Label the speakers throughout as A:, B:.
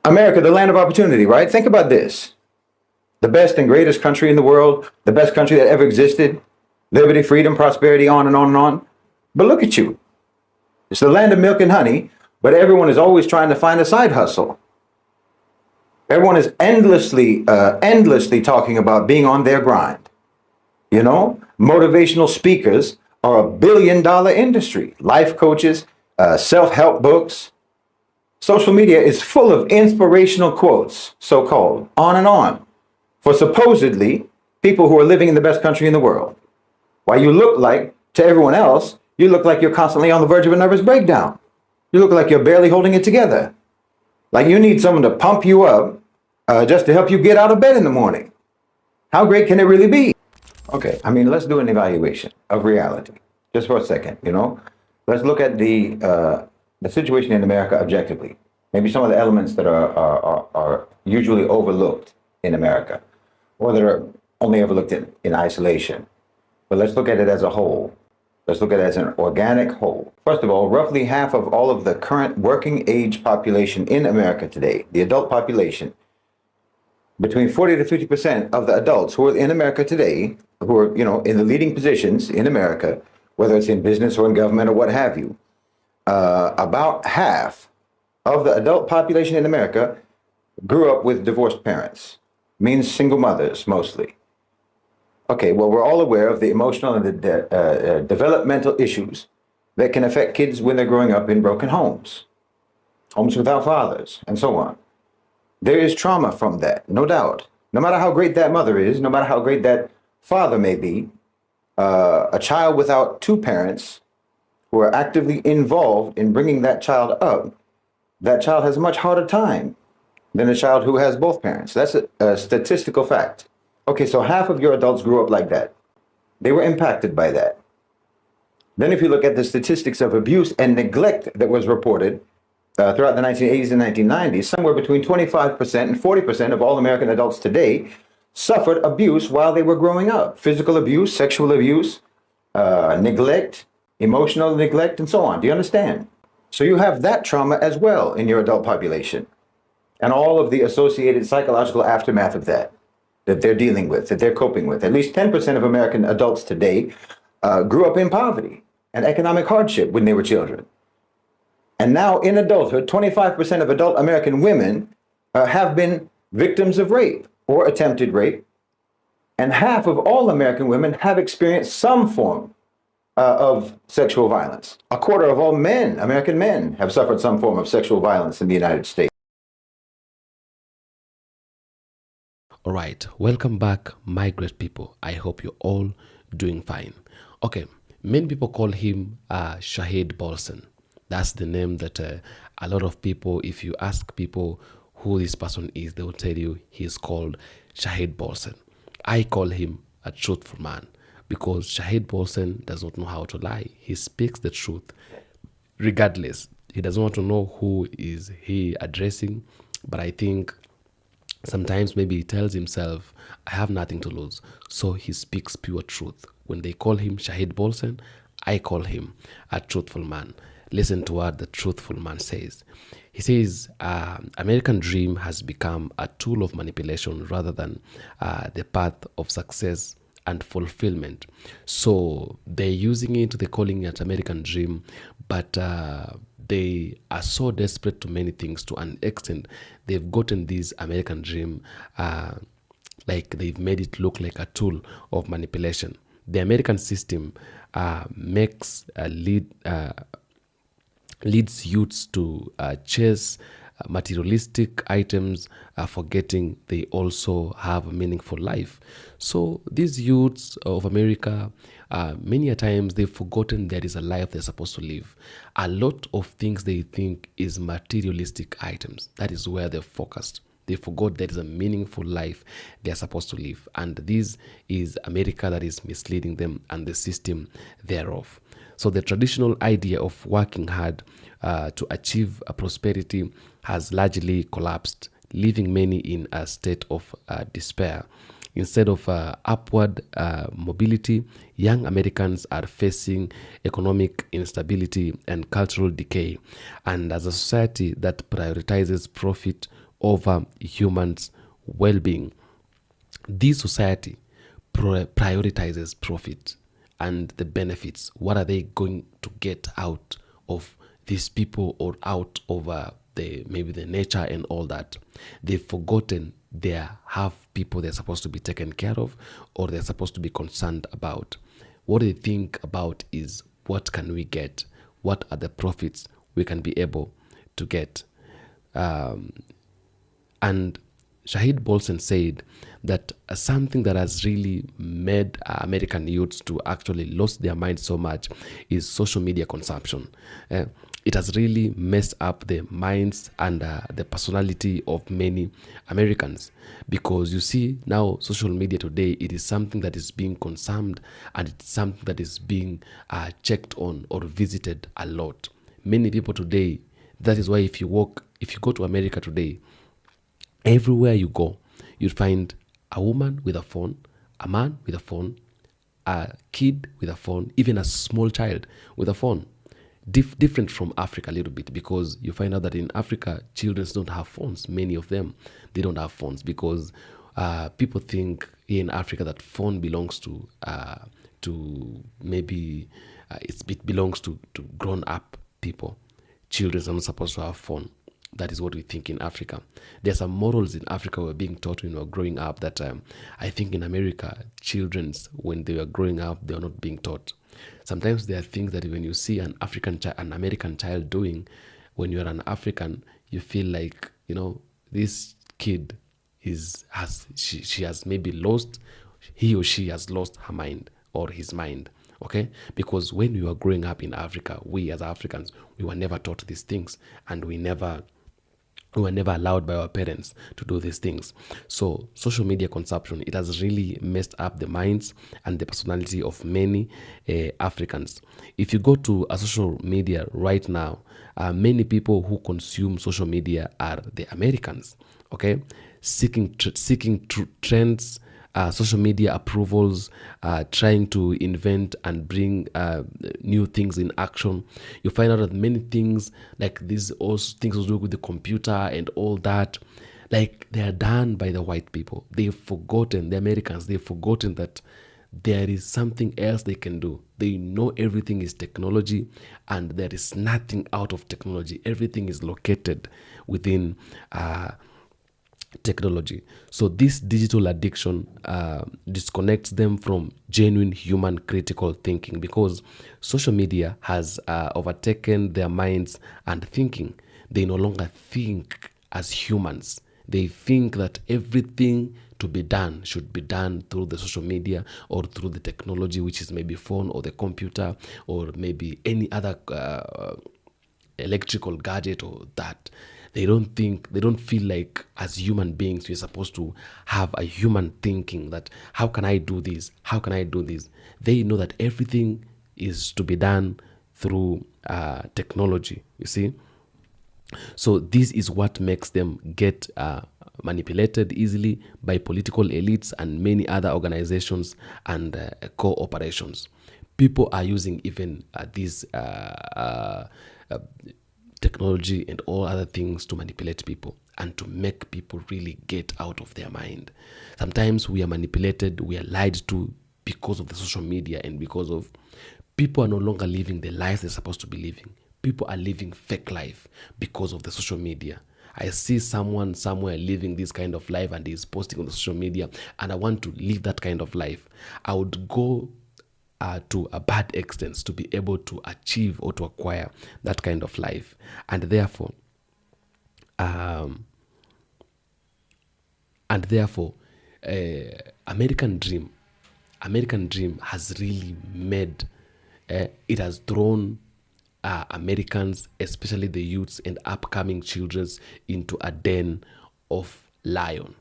A: America, the land of opportunity, right? Think about this. The best and greatest country in the world, the best country that ever existed, liberty, freedom, prosperity, on and on and on. But look at you. It's the land of milk and honey, but everyone is always trying to find a side hustle. Everyone is endlessly talking about being on their grind. You know, motivational speakers are a billion-dollar industry. Life coaches, self-help books. Social media is full of inspirational quotes, so-called, on and on, for supposedly people who are living in the best country in the world. While you look like, to everyone else, you look like you're constantly on the verge of a nervous breakdown. You look like you're barely holding it together. Like you need someone to pump you up just to help you get out of bed in the morning. How great can it really be? Okay, I mean, let's do an evaluation of reality, just for a second, you know? Let's look at the situation in America objectively. Maybe some of the elements that are usually overlooked in America, or that are only overlooked in isolation. But let's look at it as a whole. Let's look at it as an organic whole. First of all, roughly half of all of the current working age population in America today, the adult population, between 40 to 50% of the adults who are in America today, who are, you know, in the leading positions in America, whether it's in business or in government or what have you, about half of the adult population in America grew up with divorced parents, means single mothers mostly. Okay, well, we're all aware of the emotional and the developmental issues that can affect kids when they're growing up in broken homes, homes without fathers, and so on. There is trauma from that, no doubt. No matter how great that mother is, no matter how great that father may be, a child without two parents who are actively involved in bringing that child up, that child has a much harder time than a child who has both parents. That's a statistical fact. Okay, so half of your adults grew up like that. They were impacted by that. Then if you look at the statistics of abuse and neglect that was reported throughout the 1980s and 1990s, somewhere between 25% and 40% of all American adults today suffered abuse while they were growing up. Physical abuse, sexual abuse, neglect, emotional neglect, and so on. Do you understand? So you have that trauma as well in your adult population, and all of the associated psychological aftermath of that they're dealing with, that they're coping with. At least 10% of American adults today grew up in poverty and economic hardship when they were children. And now in adulthood, 25% of adult American women have been victims of rape or attempted rape. And half of all American women have experienced some form of sexual violence. A quarter of all men, American men, have suffered some form of sexual violence in the United States.
B: All right, welcome back, my great people. I hope you're all doing fine. Okay, many people call him Shahid BOLSEN. That's the name that a lot of people, if you ask people who this person is, they will tell you he's called Shahid BOLSEN. I call him a truthful man because Shahid BOLSEN does not know how to lie. He speaks the truth regardless. He doesn't want to know who is he addressing, but I think sometimes maybe he tells himself, I have nothing to lose. So he speaks pure truth. When they call him Shahid BOLSEN, I call him a truthful man. Listen to what the truthful man says. He says, American dream has become a tool of manipulation rather than the path of success and fulfillment. So they're using it, they're calling it American dream, but they are so desperate to many things to an extent they've gotten this American dream like they've made it look like a tool of manipulation. The American system leads youths to chase materialistic items, forgetting they also have a meaningful life. So these youths of America, many a times they've forgotten there is a life they're supposed to live. A lot of things they think is materialistic items. That is where they're focused. They forgot there is a meaningful life they're supposed to live. And this is America that is misleading them and the system thereof. So the traditional idea of working hard to achieve a prosperity has largely collapsed, leaving many in a state of despair. Instead of upward mobility, young Americans are facing economic instability and cultural decay. And as a society that prioritizes profit over humans' well-being. This society prioritizes profit and the benefits. What are they going to get out of these people or out of the maybe the nature and all that? They've forgotten there have people they're supposed to be taken care of or they're supposed to be concerned about. What they think about is what can we get? What are the profits we can be able to get? And Shahid Bolsen said that something that has really made American youths to actually lost their mind so much is social media consumption. It has really messed up the minds and the personality of many Americans, because you see now social media today, it is something that is being consumed and it's something that is being checked on or visited a lot. Many people today, that is why if you go to America today, everywhere you go, you'll find a woman with a phone, a man with a phone, a kid with a phone, even a small child with a phone. Different from Africa a little bit, because you find out that in Africa, children don't have phones. Many of them, they don't have phones because people think here in Africa that phone belongs to maybe it belongs to grown up people. Children are not supposed to have phone. That is what we think in Africa. There are some morals in Africa we're being taught when we're growing up that I think in America, children, when they were growing up, they are not being taught. Sometimes there are things that when you see an American child doing, when you're an African, you feel like, this kid she has maybe lost, he or she has lost her mind or his mind. Okay, because when we were growing up in Africa, we as Africans, we were never taught these things, and we were never allowed by our parents to do these things. So social media consumption, it has really messed up the minds and the personality of many Africans. If you go to a social media right now, many people who consume social media are the Americans. Okay, seeking trends, social media approvals, trying to invent and bring new things in action. You find out that many things like these, also things to do with the computer and all that, like they are done by the white people. They've forgotten, the Americans, they've forgotten that there is something else they can do. They know everything is technology and there is nothing out of technology. Everything is located within technology. So this digital addiction disconnects them from genuine human critical thinking, because social media has overtaken their minds and thinking. They no longer think as humans. They think that everything to be done should be done through the social media or through the technology, which is maybe phone or the computer or maybe any other electrical gadget or that. They don't feel like as human beings we're supposed to have a human thinking that how can I do this? How can I do this? They know that everything is to be done through technology, you see. So this is what makes them get manipulated easily by political elites and many other organizations and cooperations. People are using even these technology and all other things to manipulate people and to make people really get out of their mind. Sometimes we are manipulated, we are lied to because of the social media, and because of people are no longer living the lives they're supposed to be living. People are living fake life because of the social media. I see someone somewhere living this kind of life and he's posting on the social media, and I want to live that kind of life. I would go to a bad extent to be able to achieve or to acquire that kind of life. And therefore, American dream has really made, it has thrown Americans, especially the youths and upcoming children, into a den of lion.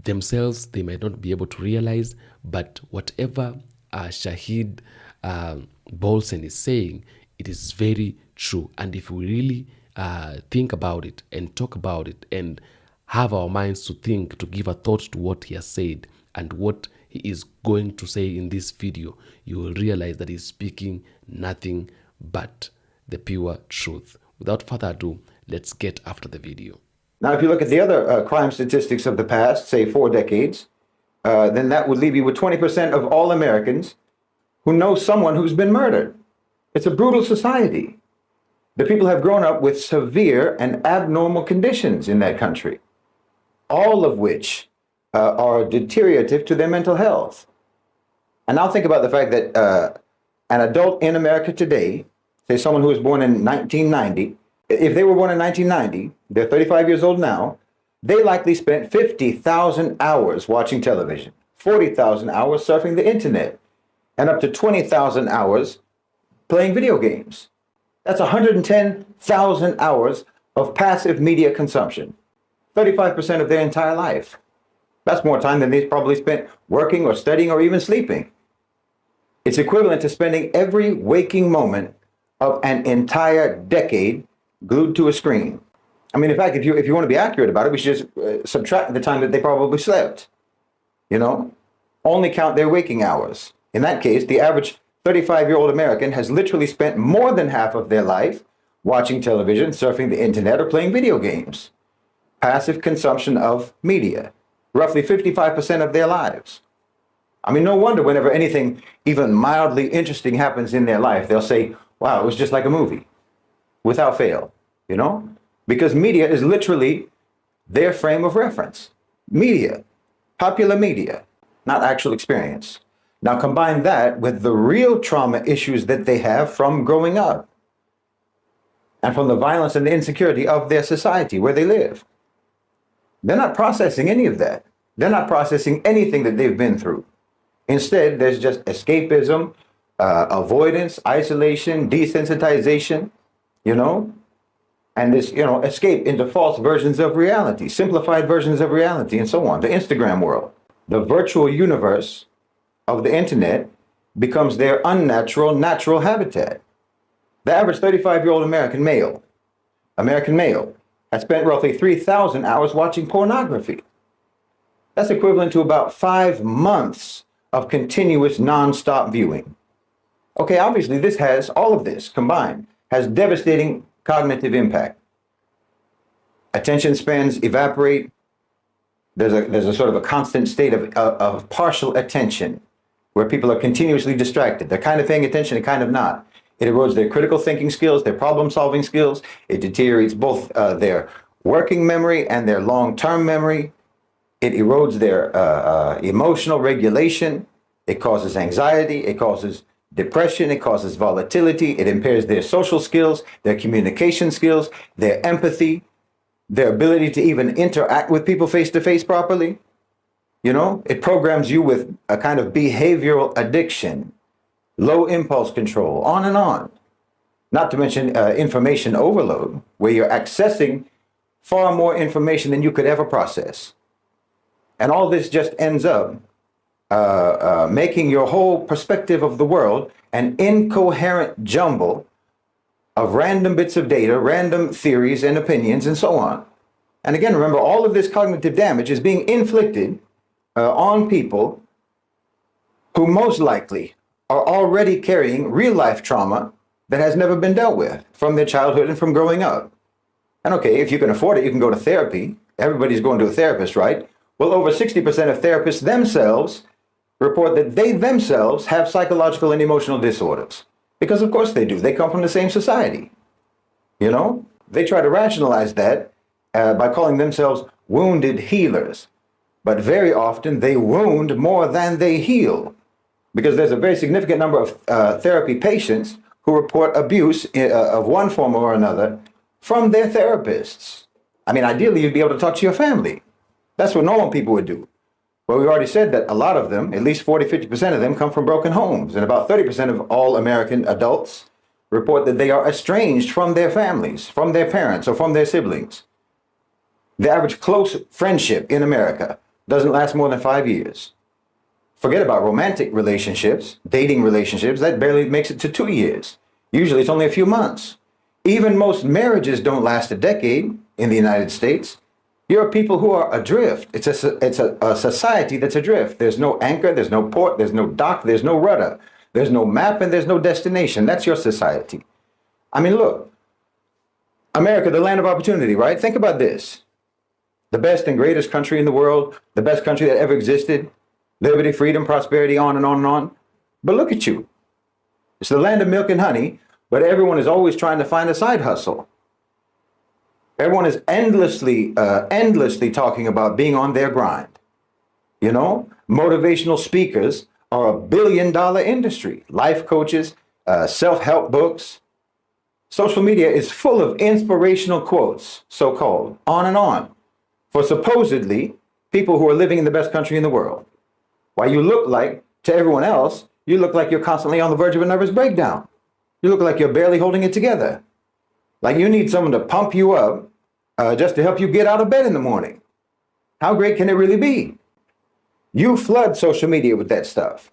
B: Themselves, they might not be able to realize, but whatever Shahid Bolsen is saying, it is very true. And if we really think about it and talk about it and have our minds to think, to give a thought to what he has said and what he is going to say in this video, you will realize that he's speaking nothing but the pure truth. Without further ado, let's get after the video.
A: Now, if you look at the other crime statistics of the past, say 4 decades, then that would leave you with 20% of all Americans who know someone who's been murdered. It's a brutal society. The people have grown up with severe and abnormal conditions in that country, all of which are deteriorative to their mental health. And now think about the fact that an adult in America today, say someone who was born in 1990, if they were born in 1990, they're 35 years old now, they likely spent 50,000 hours watching television, 40,000 hours surfing the internet, and up to 20,000 hours playing video games. That's 110,000 hours of passive media consumption, 35% of their entire life. That's more time than they probably spent working or studying or even sleeping. It's equivalent to spending every waking moment of an entire decade glued to a screen. I mean, in fact, if you want to be accurate about it, we should just subtract the time that they probably slept. You know, only count their waking hours. In that case, the average 35-year-old American has literally spent more than half of their life watching television, surfing the internet, or playing video games. Passive consumption of media, roughly 55% of their lives. I mean, no wonder whenever anything even mildly interesting happens in their life, they'll say, wow, it was just like a movie, without fail, you know? Because media is literally their frame of reference. Media, popular media, not actual experience. Now combine that with the real trauma issues that they have from growing up and from the violence and the insecurity of their society where they live. They're not processing any of that. They're not processing anything that they've been through. Instead, there's just escapism, avoidance, isolation, desensitization, you know, and this, you know, escape into false versions of reality, simplified versions of reality, and so on. The Instagram world, the virtual universe of the internet becomes their unnatural, natural habitat. The average 35-year-old American male has spent roughly 3,000 hours watching pornography. That's equivalent to about 5 months of continuous nonstop viewing. Okay, obviously all of this combined has devastating cognitive impact. Attention spans evaporate. There's a sort of a constant state of partial attention where people are continuously distracted. They're kind of paying attention and kind of not. It erodes their critical thinking skills, their problem solving skills. It deteriorates both their working memory and their long-term memory. It erodes their emotional regulation. It causes anxiety. It causes depression. It causes volatility. It impairs their social skills, their communication skills, their empathy, their ability to even interact with people face to face properly. You know, it programs you with a kind of behavioral addiction, low impulse control, on and on. Not to mention information overload, where you're accessing far more information than you could ever process. And all this just ends up making your whole perspective of the world an incoherent jumble of random bits of data, random theories and opinions, and so on. And again, remember, all of this cognitive damage is being inflicted on people who most likely are already carrying real life trauma that has never been dealt with from their childhood and from growing up. And okay, if you can afford it, you can go to therapy. Everybody's going to a therapist, right? Well, over 60% of therapists themselves report that they themselves have psychological and emotional disorders. Because of course they do. They come from the same society. You know, they try to rationalize that by calling themselves wounded healers. But very often they wound more than they heal. Because there's a very significant number of therapy patients who report abuse of one form or another from their therapists. I mean, ideally, you'd be able to talk to your family. That's what normal people would do. But we've already said that a lot of them, at least 40–50% of them, come from broken homes. And about 30% of all American adults report that they are estranged from their families, from their parents, or from their siblings. The average close friendship in America doesn't last more than 5 years. Forget about romantic relationships, dating relationships, that barely makes it to 2 years. Usually it's only a few months. Even most marriages don't last a decade in the United States. Here are people who are adrift. It's a society that's adrift. There's no anchor, there's no port, there's no dock, there's no rudder, there's no map, and there's no destination. That's your society. I mean, look, America, the land of opportunity, right? Think about this. the best and greatest country in the world, the best country that ever existed, liberty, freedom, prosperity, on and on and on. But look at you. It's the land of milk and honey, but everyone is always trying to find a side hustle. Everyone is endlessly talking about being on their grind. You know, motivational speakers are a billion-dollar industry. Life coaches, self-help books. Social media is full of inspirational quotes, so-called, on and on, for supposedly people who are living in the best country in the world. While you look like, to everyone else, you look like you're constantly on the verge of a nervous breakdown. You look like you're barely holding it together. Like you need someone to pump you up just to help you get out of bed in the morning. How great can it really be? You flood social media with that stuff.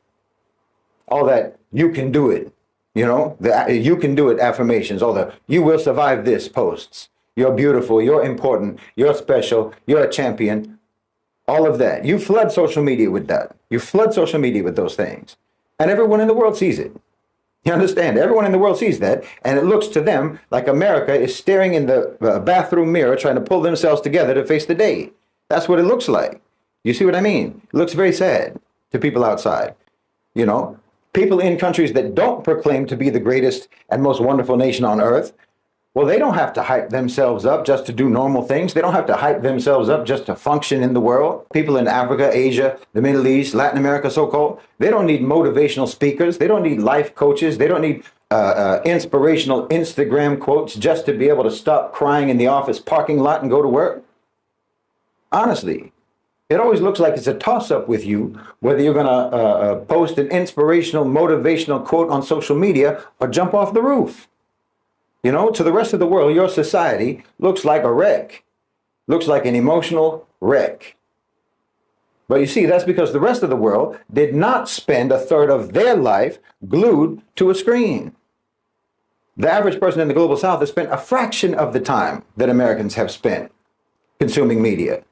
A: All that you can do it, you know, the you can do it affirmations, all the you will survive this posts. You're beautiful, you're important, you're special, you're a champion. All of that. You flood social media with that. You flood social media with those things. And everyone in the world sees it. You understand? Everyone in the world sees that. And it looks to them like America is staring in the bathroom mirror trying to pull themselves together to face the day. That's what it looks like. You see what I mean? It looks very sad to people outside. You know, people in countries that don't proclaim to be the greatest and most wonderful nation on earth, well, they don't have to hype themselves up just to do normal things. They don't have to hype themselves up just to function in the world. People in Africa, Asia, the Middle East, Latin America, so-called, they don't need motivational speakers. They don't need life coaches. They don't need inspirational Instagram quotes just to be able to stop crying in the office parking lot and go to work. Honestly, it always looks like it's a toss-up with you, whether you're going to post an inspirational, motivational quote on social media or jump off the roof. You know, to the rest of the world, your society looks like a wreck, looks like an emotional wreck. But you see, that's because the rest of the world did not spend a third of their life glued to a screen. The average person in the global south has spent a fraction of the time that Americans have spent consuming media.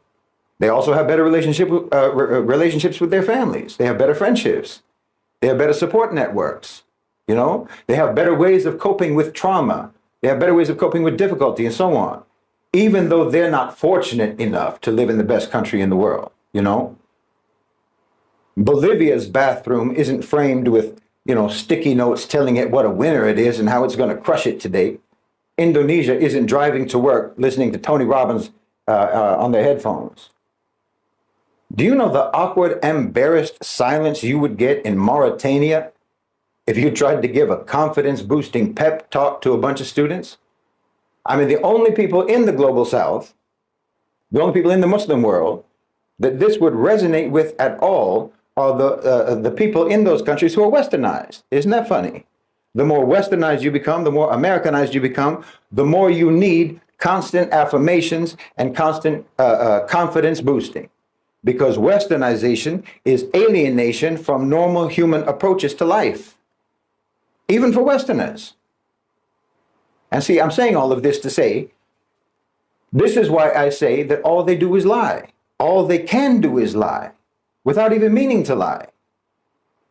A: They also have better relationships with their families. They have better friendships. They have better support networks. You know, they have better ways of coping with trauma. They have better ways of coping with difficulty and so on, even though they're not fortunate enough to live in the best country in the world, you know. Bolivia's bathroom isn't framed with, you know, sticky notes telling it what a winner it is and how it's going to crush it today. Indonesia isn't driving to work listening to Tony Robbins on their headphones. Do you know the awkward, embarrassed silence you would get in Mauritania if you tried to give a confidence-boosting pep talk to a bunch of students? I mean, the only people in the global south, the only people in the Muslim world that this would resonate with at all are the people in those countries who are westernized. Isn't that funny? The more westernized you become, the more Americanized you become, the more you need constant affirmations and constant confidence boosting. Because westernization is alienation from normal human approaches to life, even for Westerners. And see, I'm saying all of this to say, this is why I say that all they do is lie. All they can do is lie, without even meaning to lie.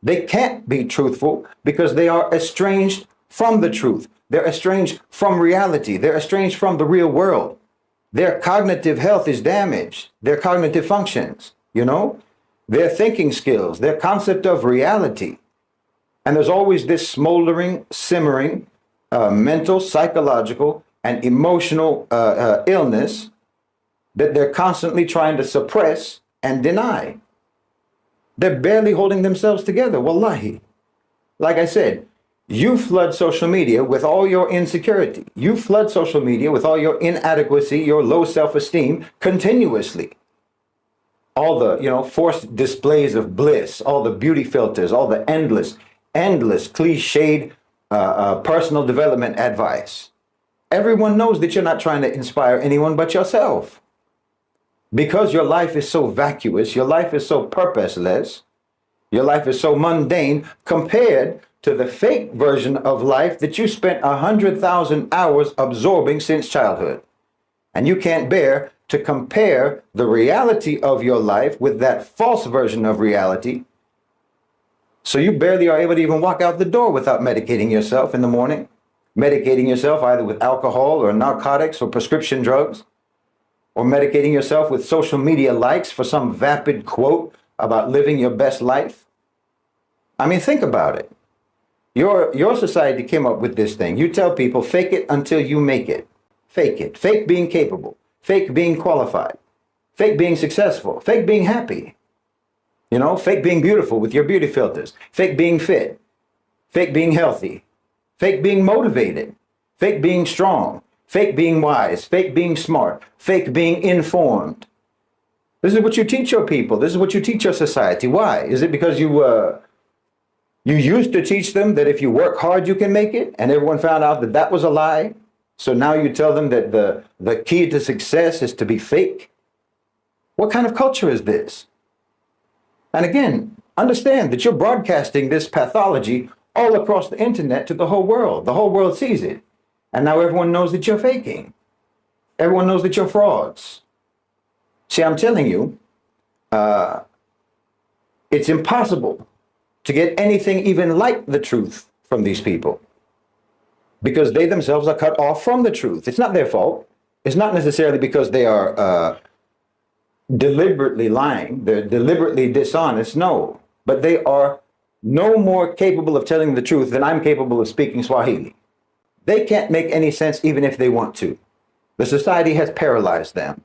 A: They can't be truthful because they are estranged from the truth. They're estranged from reality. They're estranged from the real world. Their cognitive health is damaged. Their cognitive functions, you know, their thinking skills, their concept of reality. And there's always this smoldering, simmering, mental, psychological, and emotional illness that they're constantly trying to suppress and deny. They're barely holding themselves together, wallahi. Like I said, you flood social media with all your insecurity. You flood social media with all your inadequacy, your low self-esteem continuously. All the, you know, forced displays of bliss, all the beauty filters, all the endless cliched personal development advice. Everyone knows that you're not trying to inspire anyone but yourself. Because your life is so vacuous, your life is so purposeless, your life is so mundane compared to the fake version of life that you spent 100,000 hours absorbing since childhood. And you can't bear to compare the reality of your life with that false version of reality. So you barely are able to even walk out the door without medicating yourself in the morning, medicating yourself either with alcohol or narcotics or prescription drugs, or medicating yourself with social media likes for some vapid quote about living your best life. I mean, think about it. Your society came up with this thing. You tell people, fake it until you make it. Fake it. Fake being capable. Fake being qualified. Fake being successful. Fake being happy. You know, fake being beautiful with your beauty filters. Fake being fit. Fake being healthy. Fake being motivated. Fake being strong. Fake being wise. Fake being smart. Fake being informed. This is what you teach your people. This is what you teach your society. Why? Is it because you used to teach them that if you work hard, you can make it, and everyone found out that that was a lie? So now you tell them that the key to success is to be fake? What kind of culture is this? And again, understand that you're broadcasting this pathology all across the internet to the whole world. The whole world sees it. And now everyone knows that you're faking. Everyone knows that you're frauds. See, I'm telling you, it's impossible to get anything even like the truth from these people, because they themselves are cut off from the truth. It's not their fault. It's not necessarily because they are deliberately lying. They're deliberately dishonest. No, but they are no more capable of telling the truth than I'm capable of speaking Swahili. They can't make any sense even if they want to. The society has paralyzed them.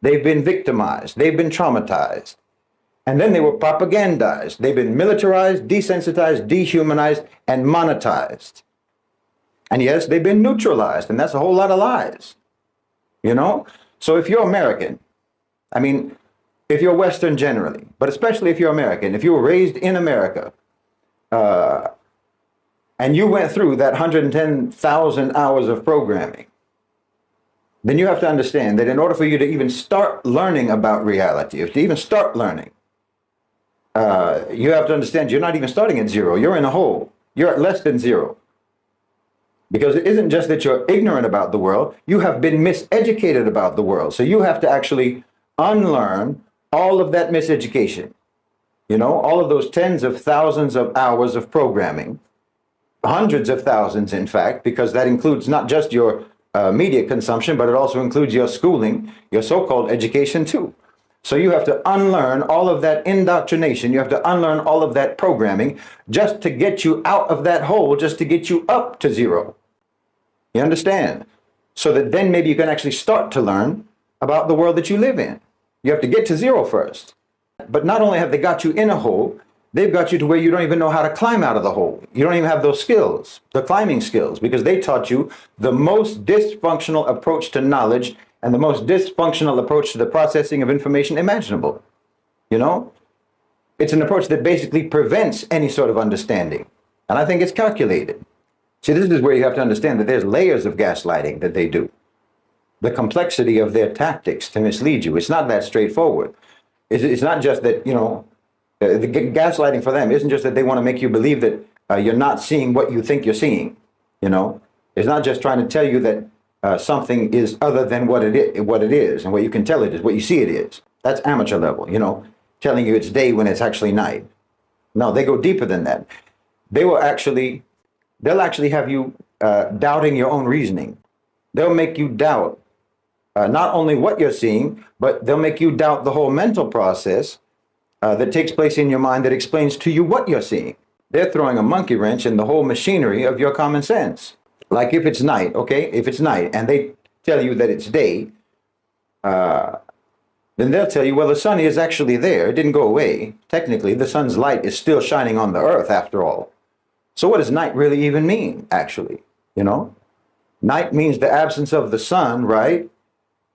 A: They've been victimized. They've been traumatized. And then they were propagandized. They've been militarized, desensitized, dehumanized, and monetized. And yes, they've been neutralized, and that's a whole lot of lies. You know? So if you're American, I mean, if you're Western generally, but especially if you're American, if you were raised in America, and you went through that 110,000 hours of programming, then you have to understand that in order for you to even start learning about reality, if to even start learning, you have to understand you're not even starting at zero. You're in a hole. You're at less than zero. Because it isn't just that you're ignorant about the world, you have been miseducated about the world. So you have to actually unlearn all of that miseducation. You know, all of those tens of thousands of hours of programming, hundreds of thousands, in fact, because that includes not just your media consumption, but it also includes your schooling, your so-called education too. So you have to unlearn all of that indoctrination. You have to unlearn all of that programming just to get you out of that hole, just to get you up to zero. You understand? So that then maybe you can actually start to learn about the world that you live in. You have to get to zero first. But not only have they got you in a hole, they've got you to where you don't even know how to climb out of the hole. You don't even have those skills, the climbing skills, because they taught you the most dysfunctional approach to knowledge and the most dysfunctional approach to the processing of information imaginable. You know, it's an approach that basically prevents any sort of understanding. And I think it's calculated. See, this is where you have to understand that there's layers of gaslighting that they do. The complexity of their tactics to mislead you. It's not that straightforward. It's not just that, you know, the gaslighting for them isn't just that they want to make you believe that you're not seeing what you think you're seeing. You know, it's not just trying to tell you that something is other than what it is, and what you can tell it is, what you see it is. That's amateur level, you know, telling you it's day when it's actually night. No, they go deeper than that. They'll actually have you doubting your own reasoning. They'll make you doubt not only what you're seeing, but they'll make you doubt the whole mental process that takes place in your mind that explains to you what you're seeing. They're throwing a monkey wrench in the whole machinery of your common sense. Like if it's night, okay, if it's night and they tell you that it's day, then they'll tell you, well, the sun is actually there. It didn't go away. Technically, the sun's light is still shining on the earth after all. So what does night really even mean, actually? You know, night means the absence of the sun, right?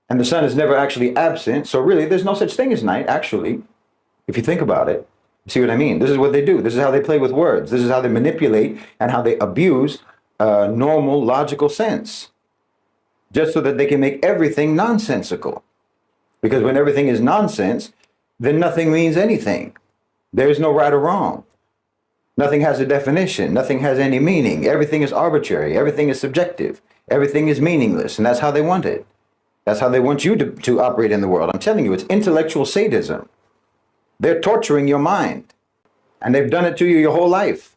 A: And the sun is never actually absent. So really, there's no such thing as night, actually. If you think about it, see what I mean? This is what they do. This is how they play with words. This is how they manipulate and how they abuse normal logical sense, just so that they can make everything nonsensical. Because when everything is nonsense, then nothing means anything. There is no right or wrong. Nothing has a definition. Nothing has any meaning. Everything is arbitrary. Everything is subjective. Everything is meaningless. And that's how they want it. That's how they want you to operate in the world. I'm telling you, it's intellectual sadism. They're torturing your mind. And they've done it to you your whole life.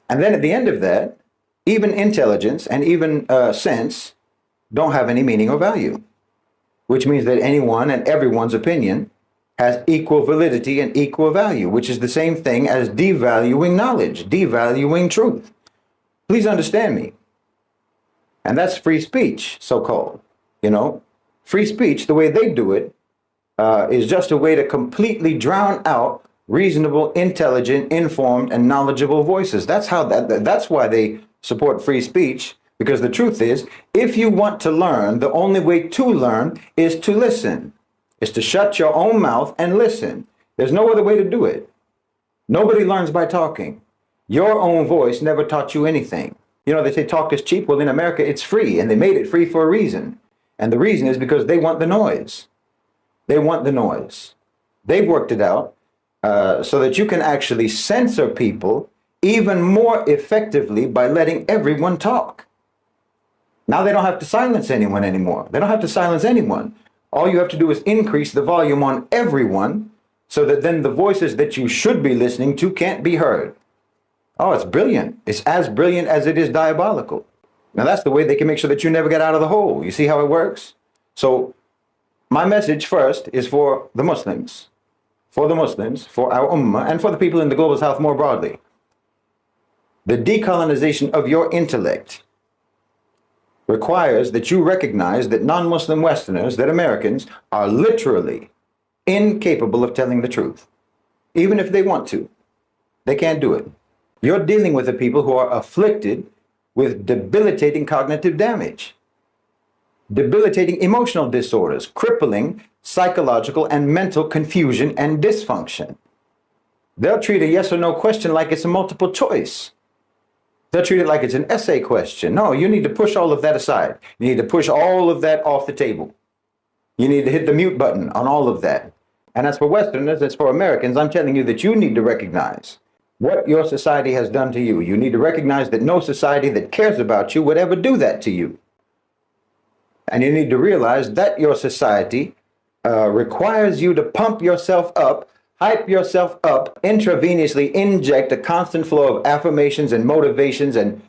A: And then at the end of that, even intelligence and even sense don't have any meaning or value. which means that anyone and everyone's opinion has equal validity and equal value, which is the same thing as devaluing knowledge, devaluing truth. Please understand me. And that's free speech, so-called. You know, free speech, the way they do it, is just a way to completely drown out reasonable, intelligent, informed, and knowledgeable voices. That's why they support free speech, because the truth is, if you want to learn, the only way to learn is to listen, is to shut your own mouth and listen. There's no other way to do it. Nobody learns by talking. Your own voice never taught you anything. You know, they say talk is cheap. Well, in America, it's free, and they made it free for a reason. And the reason is because they want the noise. They want the noise. They've worked it out so that you can actually censor people even more effectively by letting everyone talk. Now they don't have to silence anyone anymore. They don't have to silence anyone. All you have to do is increase the volume on everyone so that then the voices that you should be listening to can't be heard. Oh, it's brilliant. It's as brilliant as it is diabolical. Now that's the way they can make sure that you never get out of the hole. You see how it works? So my message first is for the Muslims, for our ummah, and for the people in the global south more broadly. The decolonization of your intellect requires that you recognize that non-Muslim Westerners, that Americans, are literally incapable of telling the truth. Even if they want to, they can't do it. You're dealing with the people who are afflicted with debilitating cognitive damage, debilitating emotional disorders, crippling psychological and mental confusion and dysfunction. They'll treat a yes or no question like it's a multiple choice. They'll treat it like it's an essay question. No, you need to push all of that aside. You need to push all of that off the table. You need to hit the mute button on all of that. And as for Westerners, as for Americans, I'm telling you that you need to recognize what your society has done to you. You need to recognize that no society that cares about you would ever do that to you. And you need to realize that your society requires you to pump yourself up, hype yourself up, intravenously inject a constant flow of affirmations and motivations and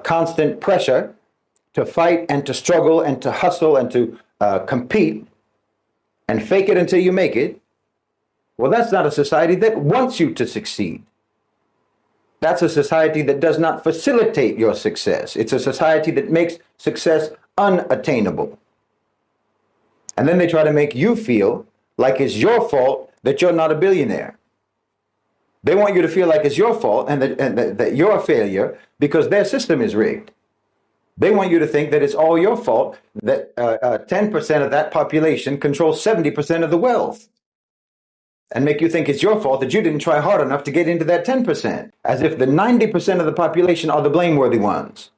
A: constant pressure to fight and to struggle and to hustle and to compete and fake it until you make it. Well, that's not a society that wants you to succeed. That's a society that does not facilitate your success. It's a society that makes success unattainable. And then they try to make you feel like it's your fault that you're not a billionaire. They want you to feel like it's your fault and that you're a failure because their system is rigged. They want you to think that it's all your fault that 10% of that population controls 70% of the wealth, and make you think it's your fault that you didn't try hard enough to get into that 10%, as if the 90% of the population are the blameworthy ones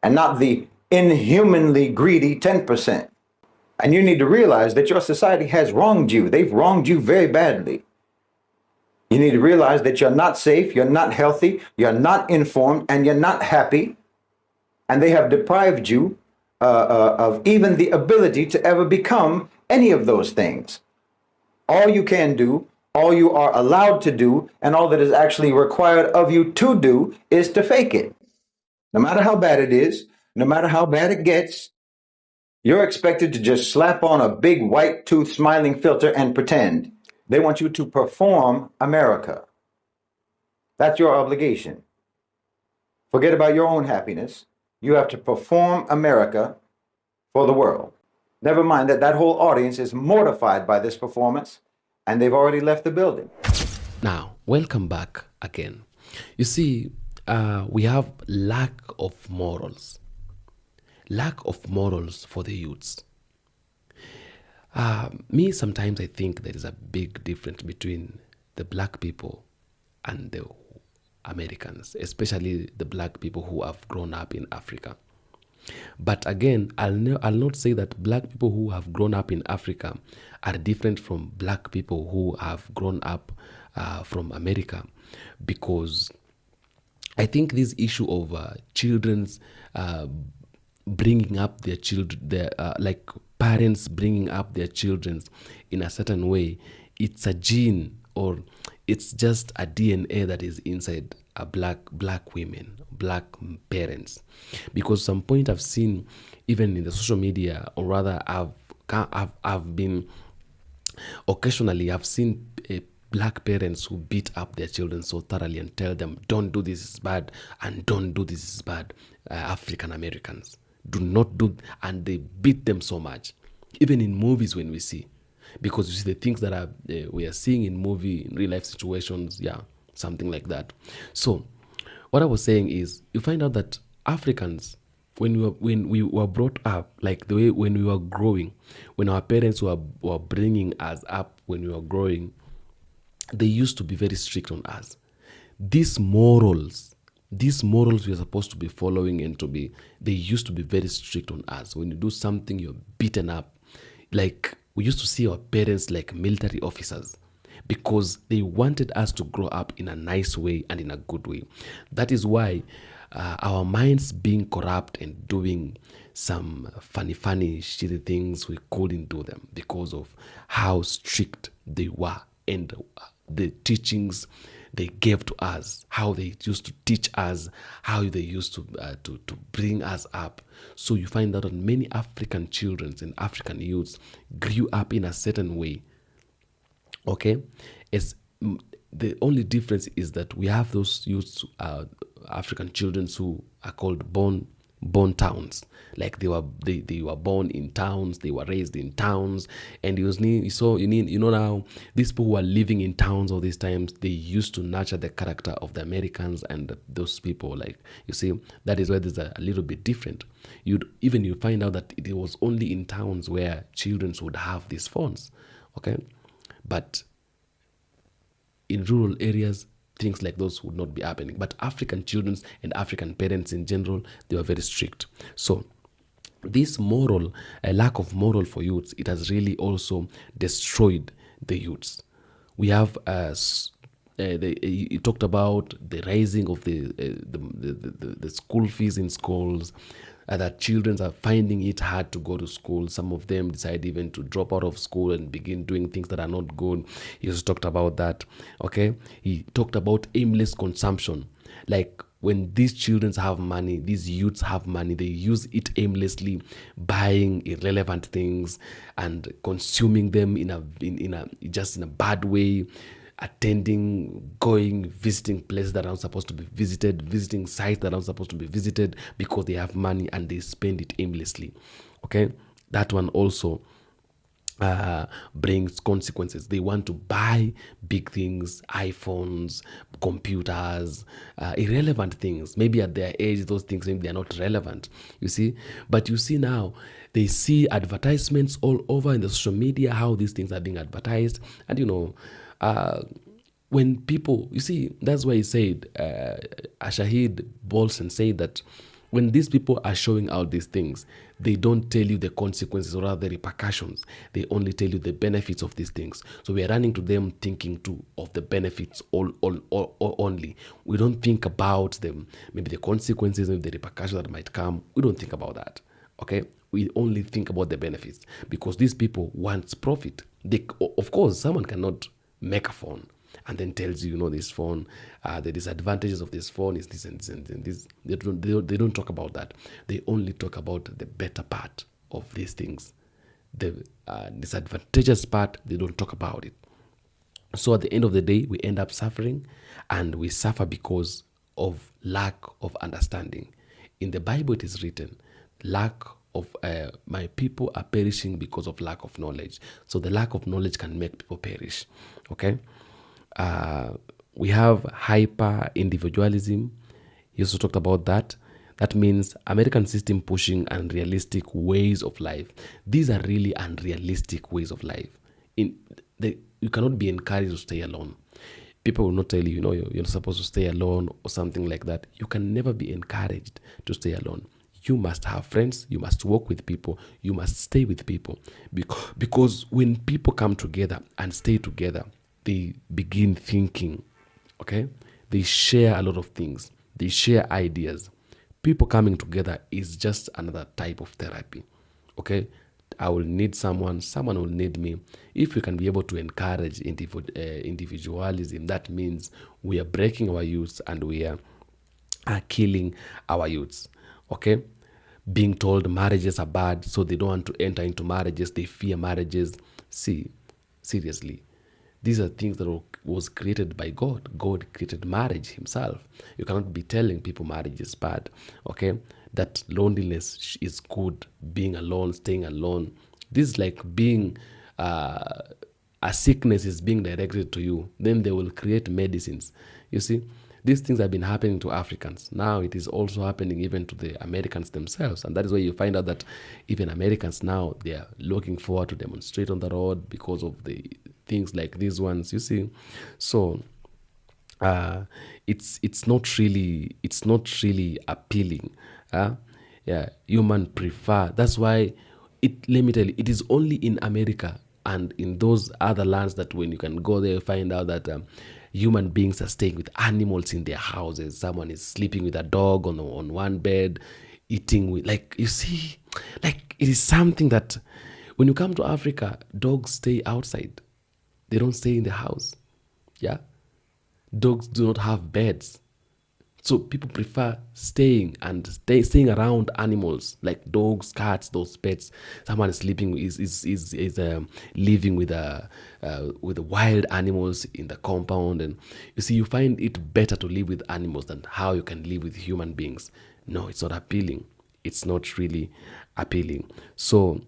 A: and not the inhumanly greedy 10%. And you need to realize that your society has wronged you. They've wronged you very badly. You need to realize that you're not safe, you're not healthy, you're not informed, and you're not happy. And they have deprived you of even the ability to ever become any of those things. All you can do, all you are allowed to do, and all that is actually required of you to do is to fake it. No matter how bad it is, no matter how bad it gets, you're expected to just slap on a big white tooth smiling filter and pretend. They want you to perform America. That's your obligation. Forget about your own happiness. You have to perform America for the world. Never mind that that whole audience is mortified by this performance, and they've already left the building.
B: Now, welcome back again. You see, we have lack of morals. Lack of morals for the youths. Sometimes I think there is a big difference between the black people and the Americans, especially the black people who have grown up in Africa. But again, I'll not say that black people who have grown up in Africa are different from black people who have grown up from America, because I think this issue of children's bringing up their children, like parents bringing up their children in a certain way, it's a gene, or it's just a DNA that is inside a black women, black parents. Because some point I've seen, even in the social media, or rather I've I've been occasionally I've seen black parents who beat up their children so thoroughly and tell them, don't do this is bad, and don't do this is bad. African Americans do not do, and they beat them so much, even in movies when we see, because you see the things that are we are seeing in movie, in real life situations, yeah, something like that. So what I was saying is, you find out that Africans, when we were brought up, like the way when we were growing, when our parents were bringing us up, when we were growing, they used to be very strict on us. These morals, these morals we are supposed to be following and to be, they used to be very strict on us. When you do something, you're beaten up. Like we used to see our parents like military officers, because they wanted us to grow up in a nice way and in a good way. That is why our minds being corrupt and doing some funny, shitty things, we couldn't do them because of how strict they were, and the teachings they gave to us, how they used to teach us, how they used to bring us up. So you find out that many African children and African youths grew up in a certain way. Okay, it's the only difference is that we have those youths, African children who are called born towns, like they were born in towns, they were raised in towns, and you know now these people who are living in towns all these times, they used to nurture the character of the Americans and those people. Like you see, that is why there's a little bit different. You find out that it was only in towns where children would have these phones, okay, but in rural areas things like those would not be happening. But African children and African parents in general, they were very strict. So this lack of moral for youths, it has really also destroyed the youths. We have he talked about the rising of the school fees in schools, that children are finding it hard to go to school. Some of them decide even to drop out of school and begin doing things that are not good. He just talked about that. Okay, he talked about aimless consumption, like when these children have money, these youths have money, they use it aimlessly, buying irrelevant things and consuming them in a bad way, visiting places that are not supposed to be visited, visiting sites that are not supposed to be visited, because they have money and they spend it aimlessly. Okay, that one also brings consequences. They want to buy big things, iPhones, computers, irrelevant things. Maybe at their age, those things, maybe they're not relevant, you see. But you see now, they see advertisements all over in the social media, how these things are being advertised. And when people, you see, that's why he said, Shahid Bolsen said that when these people are showing out these things, they don't tell you the consequences or rather the repercussions. They only tell you the benefits of these things. So we are running to them thinking too of the benefits only. We don't think about them, maybe the consequences, maybe the repercussions that might come. We don't think about that. Okay, we only think about the benefits, because these people want profit. Of course, someone cannot make a phone and then tells you, this phone, the disadvantages of this phone is this and this and this. They don't talk about that. They only talk about the better part of these things. The disadvantageous part, they don't talk about it. So at the end of the day, we end up suffering, and we suffer because of lack of understanding. In the Bible, it is written, my people are perishing because of lack of knowledge. So the lack of knowledge can make people perish. Okay. We have hyper individualism. He also talked about that. That means American system pushing unrealistic ways of life. These are really unrealistic ways of life. You cannot be encouraged to stay alone. People will not tell you, you're supposed to stay alone or something like that. You can never be encouraged to stay alone. You must have friends. You must work with people. You must stay with people. Because when people come together and stay together, they begin thinking, okay? They share a lot of things. They share ideas. People coming together is just another type of therapy, okay? I will need someone will need me. If we can be able to encourage individualism, that means we are breaking our youths and we are killing our youths, okay? being told marriages are bad, so they don't want to enter into marriages. They fear marriages. See, seriously, these are things that was created by God. God created marriage himself. You cannot be telling people marriage is bad, okay? That loneliness is good, being alone, staying alone. This is like being, a sickness is being directed to you. Then they will create medicines. You see, these things have been happening to Africans. Now it is also happening even to the Americans themselves. And that is why you find out that even Americans now, they are looking forward to demonstrate on the road because of the things like these ones, you see. So it's not really appealing. Yeah, human prefer. That's why let me tell you, it is only in America and in those other lands that when you can go there, you find out that human beings are staying with animals in their houses. Someone is sleeping with a dog on one bed, eating with, like, you see, like, it is something that when you come to Africa, dogs stay outside. They don't stay in the house. Yeah. Dogs do not have beds. So people prefer staying around animals like dogs, cats, those pets. Someone is sleeping is living with the wild animals in the compound, and you see, you find it better to live with animals than how you can live with human beings. No, it's not appealing. It's not really appealing. So,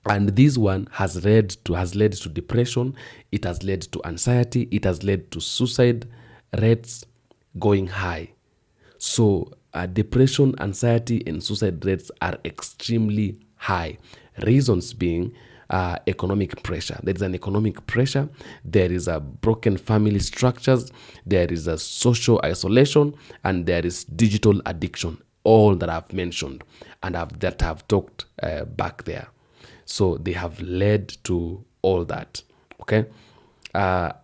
B: and this one has led to depression. It has led to anxiety. It has led to suicide rates going high. So depression, anxiety, and suicide rates are extremely high. Reasons being economic pressure. There is an economic pressure. There is a broken family structures. There is a social isolation, and there is digital addiction. All that I've mentioned and that I've talked back there. So they have led to all that. Okay.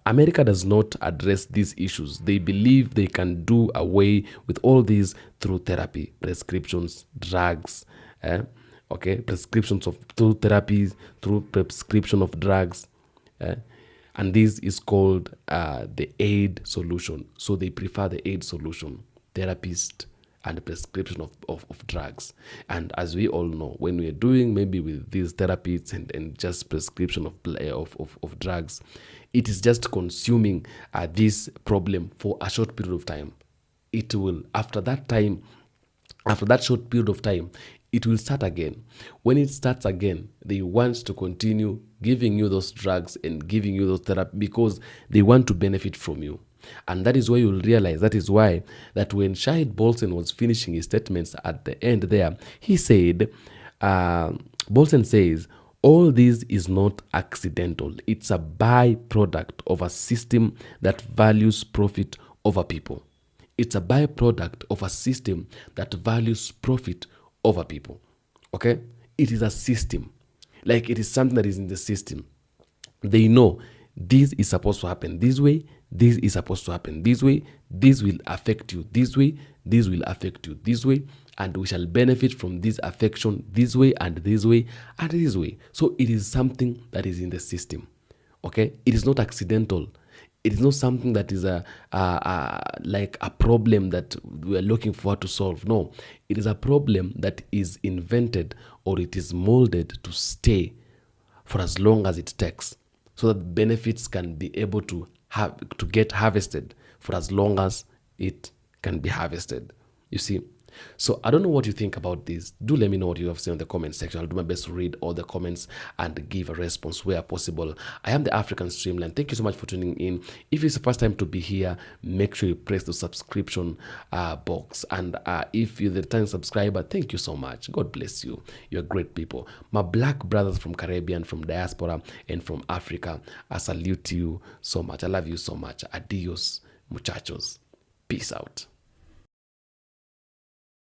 B: America does not address these issues. They believe they can do away with all these through therapy, prescriptions, drugs, okay, through therapies, through prescription of drugs, and this is called the aid solution. So they prefer the aid solution, therapist and prescription of drugs. And as we all know, when we are doing maybe with these therapies and just prescription of drugs, it is just consuming this problem for a short period of time. It will, after that short period of time, it will start again. When it starts again, they want to continue giving you those drugs and giving you those therapy because they want to benefit from you. And that is why you'll realize, that is why that when Shahid BOLSEN was finishing his statements at the end there, he said, BOLSEN says, all this is not accidental. It's a byproduct of a system that values profit over people. It's a byproduct of a system that values profit over people. Okay? It is a system. Like, it is something that is in the system. They know this is supposed to happen this way, this is supposed to happen this way, this will affect you this way, this will affect you this way, and we shall benefit from this affection this way and this way and this way. So it is something that is in the system. Okay? It is not accidental. It is not something that is like a problem that we are looking forward to solve. No, it is a problem that is invented, or it is molded to stay for as long as it takes, so that benefits can be able to get harvested for as long as it can be harvested. You see? So I don't know what you think about this. Do let me know what you have to say in the comment section. I'll do my best to read all the comments and give a response where possible. I am the African Streamline. Thank you so much for tuning in. If it's the first time to be here, make sure you press the subscription box. And if you're the returning subscriber, thank you so much. God bless you. You're great people. My black brothers from Caribbean, from diaspora, and from Africa, I salute you so much. I love you so much. Adios, muchachos. Peace out.